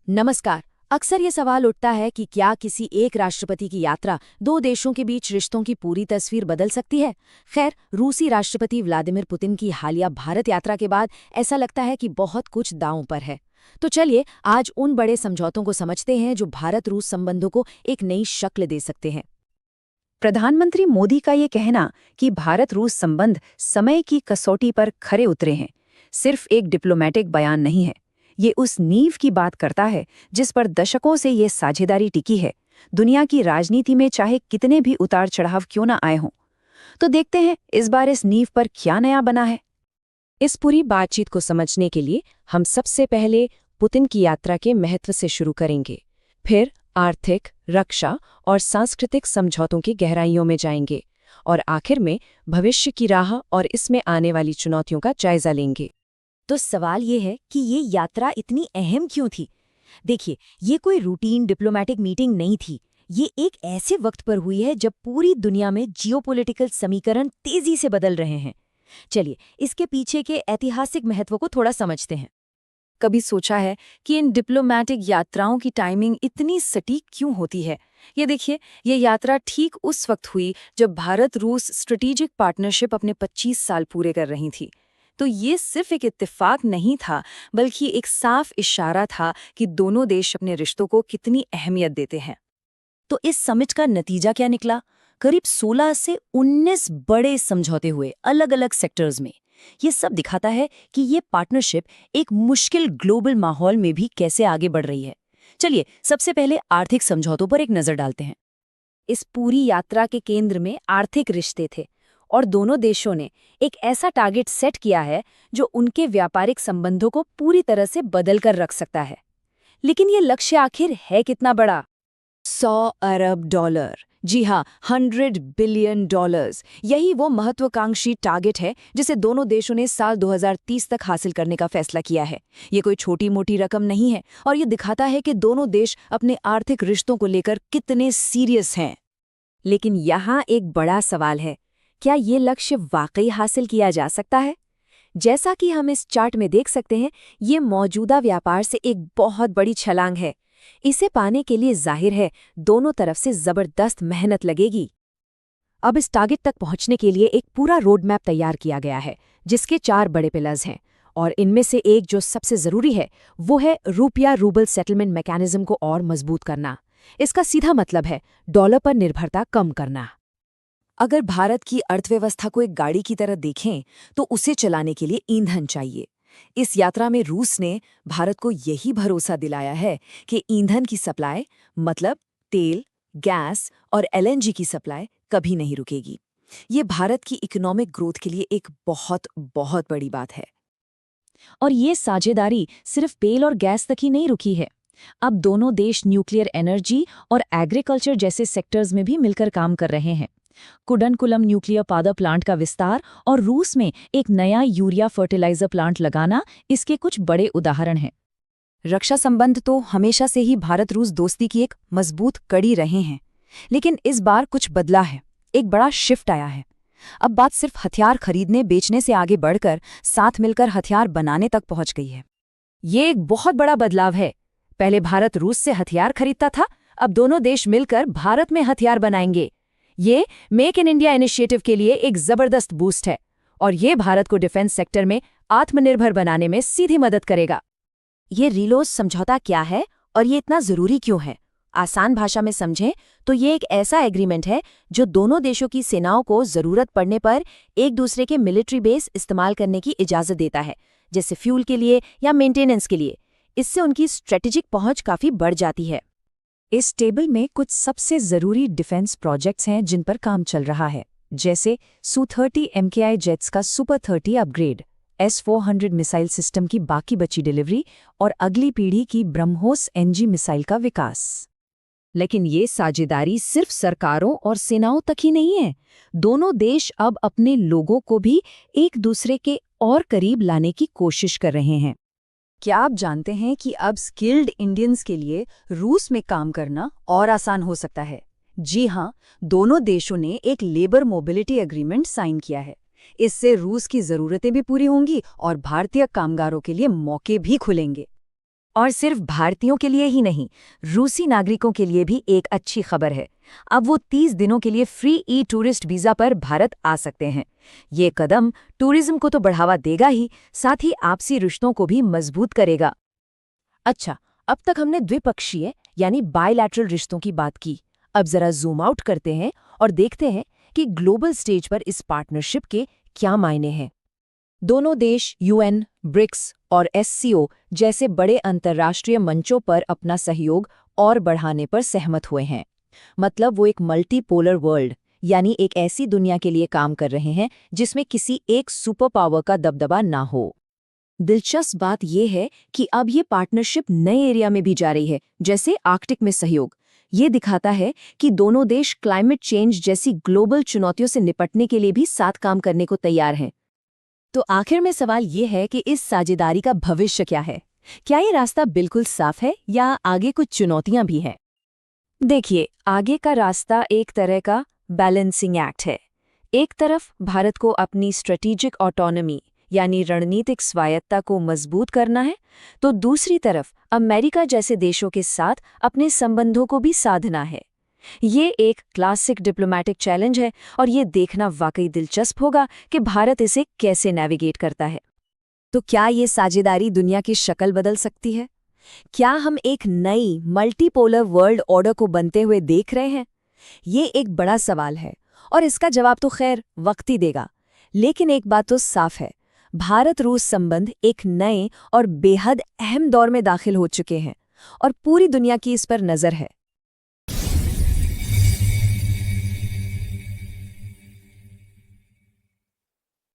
नमस्कार। अक्सर ये सवाल उठता है कि क्या किसी एक राष्ट्रपति की यात्रा दो देशों के बीच रिश्तों की पूरी तस्वीर बदल सकती है। खैर, रूसी राष्ट्रपति व्लादिमीर पुतिन की हालिया भारत यात्रा के बाद ऐसा लगता है कि बहुत कुछ दांव पर है। तो चलिए आज उन बड़े समझौतों को समझते हैं जो भारत रूस संबंधों को एक नई शक्ल दे सकते हैं। प्रधानमंत्री मोदी का ये कहना कि भारत रूस संबंध समय की कसौटी पर खरे उतरे हैं, सिर्फ एक डिप्लोमेटिक बयान नहीं है। ये उस नींव की बात करता है जिस पर दशकों से ये साझेदारी टिकी है, दुनिया की राजनीति में चाहे कितने भी उतार चढ़ाव क्यों न आए हों। तो देखते हैं इस बार इस नींव पर क्या नया बना है। इस पूरी बातचीत को समझने के लिए हम सबसे पहले पुतिन की यात्रा के महत्व से शुरू करेंगे। फिर आर्थिक, रक्षा और सांस्कृतिक समझौतों की गहराइयों में जाएंगे और आखिर में भविष्य की राह और इसमें आने वाली चुनौतियों का जायजा लेंगे। तो सवाल ये है कि ये यात्रा इतनी अहम क्यों थी? देखिए, ये कोई रूटीन डिप्लोमेटिक मीटिंग नहीं थी। ये एक ऐसे वक्त पर हुई है जब पूरी दुनिया में जियोपॉलिटिकल समीकरण तेजी से बदल रहे हैं। चलिए, इसके पीछे के ऐतिहासिक महत्व को थोड़ा समझते हैं। कभी सोचा है कि इन डिप्लोमेटिक यात्राओं की टाइमिंग इतनी सटीक क्यों होती है? ये देखिए, ये यात्रा ठीक उस वक्त हुई जब भारत रूस स्ट्रेटेजिक पार्टनरशिप अपने 25 साल पूरे कर रही थी। तो ये सिर्फ एक इत्तेफाक नहीं था, बल्कि एक साफ इशारा था कि दोनों देश अपने रिश्तों को कितनी अहमियत देते हैं। तो इस समिट का नतीजा क्या निकला? करीब 16 से 19 बड़े समझौते हुए अलग अलग सेक्टर्स में। ये सब दिखाता है कि ये पार्टनरशिप एक मुश्किल ग्लोबल माहौल में भी कैसे आगे बढ़ रही है। चलिए, सबसे पहले आर्थिक समझौतों पर एक नजर डालते हैं। इस पूरी यात्रा के केंद्र में आर्थिक रिश्ते थे और दोनों देशों ने एक ऐसा टारगेट सेट किया है जो उनके व्यापारिक संबंधों को पूरी तरह से बदल कर रख सकता है। लेकिन ये लक्ष्य आखिर है कितना बड़ा? 100 अरब डॉलर। जी हाँ, 100 बिलियन डॉलर्स। यही वो महत्वाकांक्षी टारगेट है जिसे दोनों देशों ने साल 2030 तक हासिल करने का फैसला किया है। ये कोई छोटी मोटी रकम नहीं है और ये दिखाता है कि दोनों देश अपने आर्थिक रिश्तों को लेकर कितने सीरियस हैं। लेकिन यहाँ एक बड़ा सवाल है, क्या ये लक्ष्य वाकई हासिल किया जा सकता है? जैसा कि हम इस चार्ट में देख सकते हैं, ये मौजूदा व्यापार से एक बहुत बड़ी छलांग है। इसे पाने के लिए जाहिर है दोनों तरफ से जबरदस्त मेहनत लगेगी। अब इस टारगेट तक पहुंचने के लिए एक पूरा रोड मैप तैयार किया गया है, जिसके 4 बड़े पिलर्स हैं और इनमें से एक जो सबसे जरूरी है वो है रुपया रूबल सेटलमेंट मैकेनिज्म को और मजबूत करना। इसका सीधा मतलब है डॉलर पर निर्भरता कम करना। अगर भारत की अर्थव्यवस्था को एक गाड़ी की तरह देखें तो उसे चलाने के लिए ईंधन चाहिए। इस यात्रा में रूस ने भारत को यही भरोसा दिलाया है कि ईंधन की सप्लाई, मतलब तेल, गैस और एलएनजी की सप्लाई कभी नहीं रुकेगी। ये भारत की इकोनॉमिक ग्रोथ के लिए एक बहुत बहुत बड़ी बात है। और ये साझेदारी सिर्फ तेल और गैस तक ही नहीं रुकी है। अब दोनों देश न्यूक्लियर एनर्जी और एग्रीकल्चर जैसे सेक्टर्स में भी मिलकर काम कर रहे हैं। कुडनकुलम न्यूक्लियर पावर प्लांट का विस्तार और रूस में एक नया यूरिया फर्टिलाइजर प्लांट लगाना इसके कुछ बड़े उदाहरण हैं। रक्षा संबंध तो हमेशा से ही भारत रूस दोस्ती की एक मजबूत कड़ी रहे हैं, लेकिन इस बार कुछ बदला है। एक बड़ा शिफ्ट आया है। अब बात सिर्फ हथियार खरीदने बेचने से आगे बढ़कर साथ मिलकर हथियार बनाने तक पहुंच गई है। ये एक बहुत बड़ा बदलाव है। पहले भारत रूस से हथियार खरीदता था, अब दोनों देश मिलकर भारत में हथियार बनाएंगे। ये मेक इन इंडिया इनिशिएटिव के लिए एक जबरदस्त बूस्ट है और ये भारत को डिफेंस सेक्टर में आत्मनिर्भर बनाने में सीधी मदद करेगा। ये रिलोज समझौता क्या है और ये इतना जरूरी क्यों है? आसान भाषा में समझें तो ये एक ऐसा एग्रीमेंट है जो दोनों देशों की सेनाओं को जरूरत पड़ने पर एक दूसरे के मिलिट्री बेस इस्तेमाल करने की इजाजत देता है, जैसे फ्यूल के लिए या मेंटेनेंस के लिए। इससे उनकी स्ट्रेटेजिक पहुंच काफी बढ़ जाती है। इस टेबल में कुछ सबसे जरूरी डिफेंस प्रोजेक्ट्स हैं जिन पर काम चल रहा है, जैसे Su-30 MKI जेट्स का super 30 upgrade, S-400 missile system की बाकी बची डिलीवरी और अगली पीढ़ी की ब्रह्मोस NG मिसाइल का विकास। लेकिन ये साझेदारी सिर्फ सरकारों और सेनाओं तक ही नहीं है। दोनों देश अब अपने लोगों को भी एक दूसरे के और करीब लाने की कोशिश कर रहे हैं। क्या आप जानते हैं कि अब स्किल्ड इंडियंस के लिए रूस में काम करना और आसान हो सकता है? जी हाँ, दोनों देशों ने एक लेबर मोबिलिटी एग्रीमेंट साइन किया है। इससे रूस की ज़रूरतें भी पूरी होंगी और भारतीय कामगारों के लिए मौके भी खुलेंगे। और सिर्फ भारतीयों के लिए ही नहीं, रूसी नागरिकों के लिए भी एक अच्छी खबर है। अब वो 30 दिनों के लिए फ्री टूरिस्ट वीज़ा पर भारत आ सकते हैं। ये कदम टूरिज्म को तो बढ़ावा देगा ही, साथ ही आपसी रिश्तों को भी मजबूत करेगा। अच्छा, अब तक हमने द्विपक्षीय यानी बायलैटरल रिश्तों की बात की। अब जरा जूम आउट करते हैं और देखते हैं कि ग्लोबल स्टेज पर इस पार्टनरशिप के क्या मायने हैं। दोनों देश यूएन, ब्रिक्स और एससीओ जैसे बड़े अंतर्राष्ट्रीय मंचों पर अपना सहयोग और बढ़ाने पर सहमत हुए हैं। मतलब वो एक मल्टीपोलर वर्ल्ड यानी एक ऐसी दुनिया के लिए काम कर रहे हैं जिसमें किसी एक सुपर पावर का दबदबा ना हो। दिलचस्प बात यह है कि अब ये पार्टनरशिप नए एरिया में भी जा रही है, जैसे आर्कटिक में सहयोग। ये दिखाता है कि दोनों देश क्लाइमेट चेंज जैसी ग्लोबल चुनौतियों से निपटने के लिए भी साथ काम करने को तैयार हैं। तो आखिर में सवाल ये है कि इस साझेदारी का भविष्य क्या है? क्या ये रास्ता बिल्कुल साफ है या आगे कुछ चुनौतियां भी हैं? देखिए, आगे का रास्ता एक तरह का बैलेंसिंग एक्ट है। एक तरफ भारत को अपनी स्ट्रेटेजिक ऑटोनॉमी यानी रणनीतिक स्वायत्ता को मजबूत करना है, तो दूसरी तरफ अमेरिका जैसे देशों के साथ अपने संबंधों को भी साधना है। ये एक क्लासिक डिप्लोमैटिक चैलेंज है और ये देखना वाकई दिलचस्प होगा कि भारत इसे कैसे नेविगेट करता है। तो क्या ये साझेदारी दुनिया की शक्ल बदल सकती है? क्या हम एक नई मल्टीपोलर वर्ल्ड ऑर्डर को बनते हुए देख रहे हैं? ये एक बड़ा सवाल है और इसका जवाब तो खैर वक्त ही देगा। लेकिन एक बात तो साफ है, भारत रूस संबंध एक नए और बेहद अहम दौर में दाखिल हो चुके हैं और पूरी दुनिया की इस पर नज़र है।